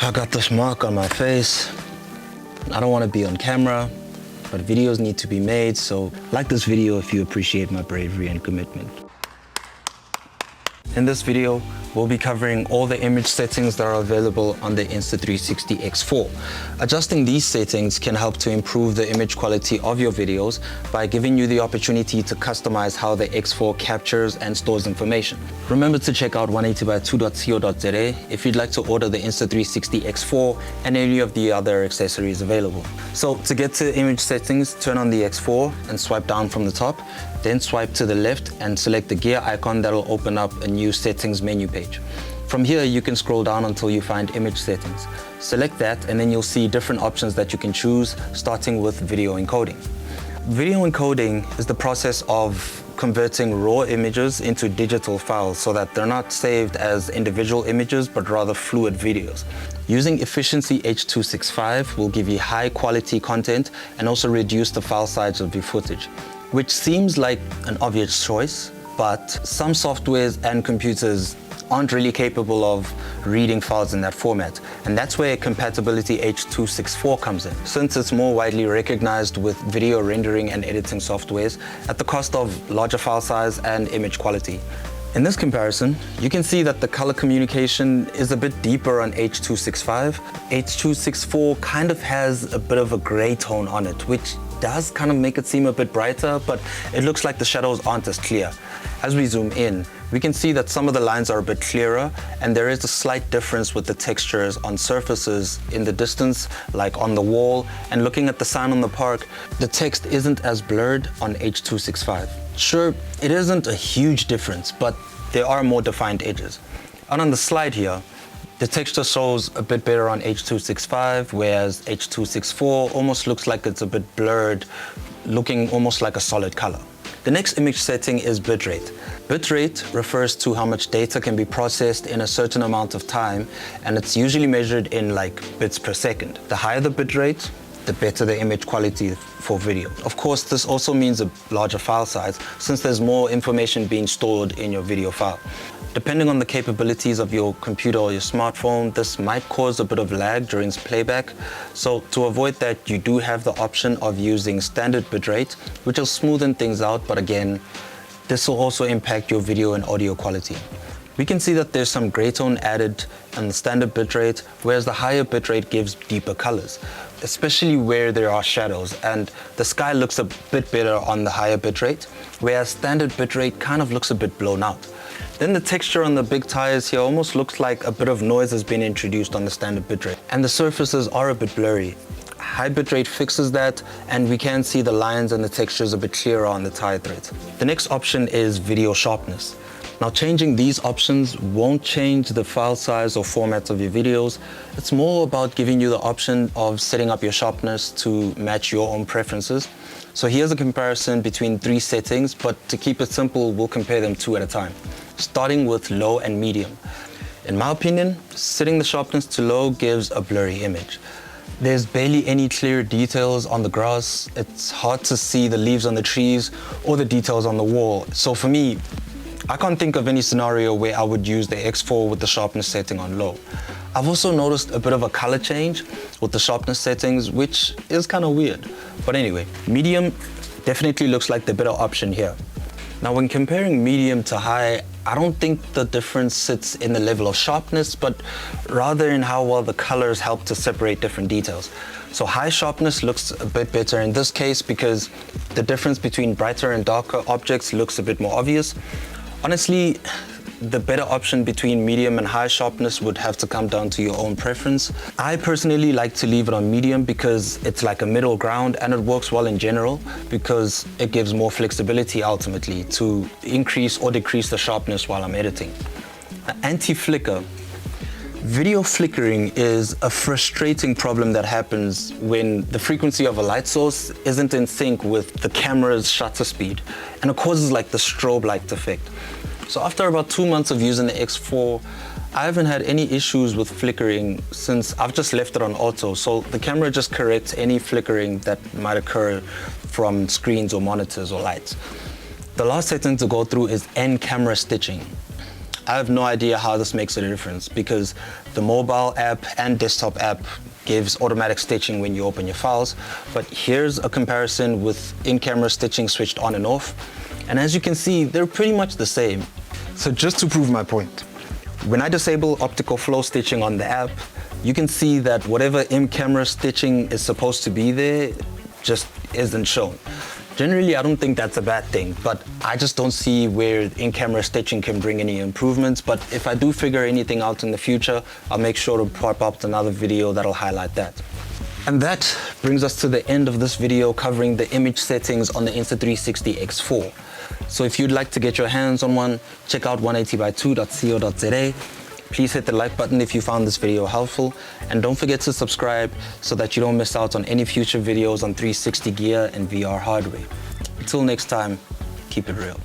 I got this mark on my face. I don't want to be on camera, but videos need to be made, so like this video if you appreciate my bravery and commitment. In this video, we'll be covering all the image settings that are available on the Insta360 X4. Adjusting these settings can help to improve the image quality of your videos by giving you the opportunity to customize how the X4 captures and stores information. Remember to check out 180x2.co.za if you'd like to order the Insta360 X4 and any of the other accessories available. So to get to image settings, turn on the X4 and swipe down from the top, then swipe to the left and select the gear icon that'll open up a new settings menu page. From here, you can scroll down until you find image settings. Select that and then you'll see different options that you can choose, starting with video encoding. Video encoding is the process of converting raw images into digital files so that they're not saved as individual images, but rather fluid videos. Using efficiency H.265 will give you high quality content and also reduce the file size of your footage, which seems like an obvious choice, but some softwares and computers aren't really capable of reading files in that format. And that's where compatibility H.264 comes in, since it's more widely recognized with video rendering and editing softwares at the cost of larger file size and image quality. In this comparison, you can see that the color communication is a bit deeper on H.265. H.264 kind of has a bit of a gray tone on it, which does kind of make it seem a bit brighter, but it looks like the shadows aren't as clear. As we zoom in, we can see that some of the lines are a bit clearer, and there is a slight difference with the textures on surfaces in the distance, like on the wall, and looking at the sign on the park, the text isn't as blurred on H.265. Sure, it isn't a huge difference, but there are more defined edges. And on the slide here, the texture shows a bit better on H.265, whereas H.264 almost looks like it's a bit blurred, looking almost like a solid color. The next image setting is bitrate. Bitrate refers to how much data can be processed in a certain amount of time, and it's usually measured in like bits per second. The higher the bitrate, the better the image quality for video. Of course, this also means a larger file size, since there's more information being stored in your video file. Depending on the capabilities of your computer or your smartphone, this might cause a bit of lag during playback. So to avoid that, you do have the option of using standard bitrate, which will smoothen things out, but again, this will also impact your video and audio quality. We can see that there's some gray tone added on the standard bitrate, whereas the higher bitrate gives deeper colors, especially where there are shadows, and the sky looks a bit better on the higher bitrate, whereas standard bitrate kind of looks a bit blown out. Then the texture on the big tires here almost looks like a bit of noise has been introduced on the standard bitrate, and the surfaces are a bit blurry. High bitrate fixes that, and we can see the lines and the textures a bit clearer on the tire threads. The next option is video sharpness. Now, changing these options won't change the file size or format of your videos. It's more about giving you the option of setting up your sharpness to match your own preferences. So here's a comparison between 3 settings, but to keep it simple, we'll compare them 2 at a time, starting with low and medium. In my opinion, setting the sharpness to low gives a blurry image. There's barely any clear details on the grass. It's hard to see the leaves on the trees or the details on the wall. So for me, I can't think of any scenario where I would use the X4 with the sharpness setting on low. I've also noticed a bit of a color change with the sharpness settings, which is kind of weird. But anyway, medium definitely looks like the better option here. Now, when comparing medium to high, I don't think the difference sits in the level of sharpness, but rather in how well the colors help to separate different details. So high sharpness looks a bit better in this case because the difference between brighter and darker objects looks a bit more obvious. Honestly, the better option between medium and high sharpness would have to come down to your own preference. I personally like to leave it on medium because it's like a middle ground, and it works well in general because it gives more flexibility ultimately to increase or decrease the sharpness while I'm editing. Anti-flicker. Video flickering is a frustrating problem that happens when the frequency of a light source isn't in sync with the camera's shutter speed, and it causes like the strobe light effect. So after about 2 months of using the X4, I haven't had any issues with flickering since I've just left it on auto. So the camera just corrects any flickering that might occur from screens or monitors or lights. The last setting to go through is in-camera stitching. I have no idea how this makes a difference because the mobile app and desktop app gives automatic stitching when you open your files. But here's a comparison with in-camera stitching switched on and off. And as you can see, they're pretty much the same. So just to prove my point, when I disable optical flow stitching on the app, you can see that whatever in-camera stitching is supposed to be there just isn't shown. Generally, I don't think that's a bad thing, but I just don't see where in-camera stitching can bring any improvements. But if I do figure anything out in the future, I'll make sure to pop up another video that'll highlight that. And that brings us to the end of this video covering the image settings on the Insta360 X4. So if you'd like to get your hands on one, check out 180by2.co.za. Please hit the like button if you found this video helpful, and don't forget to subscribe so that you don't miss out on any future videos on 360 gear and VR hardware. Until next time, keep it real.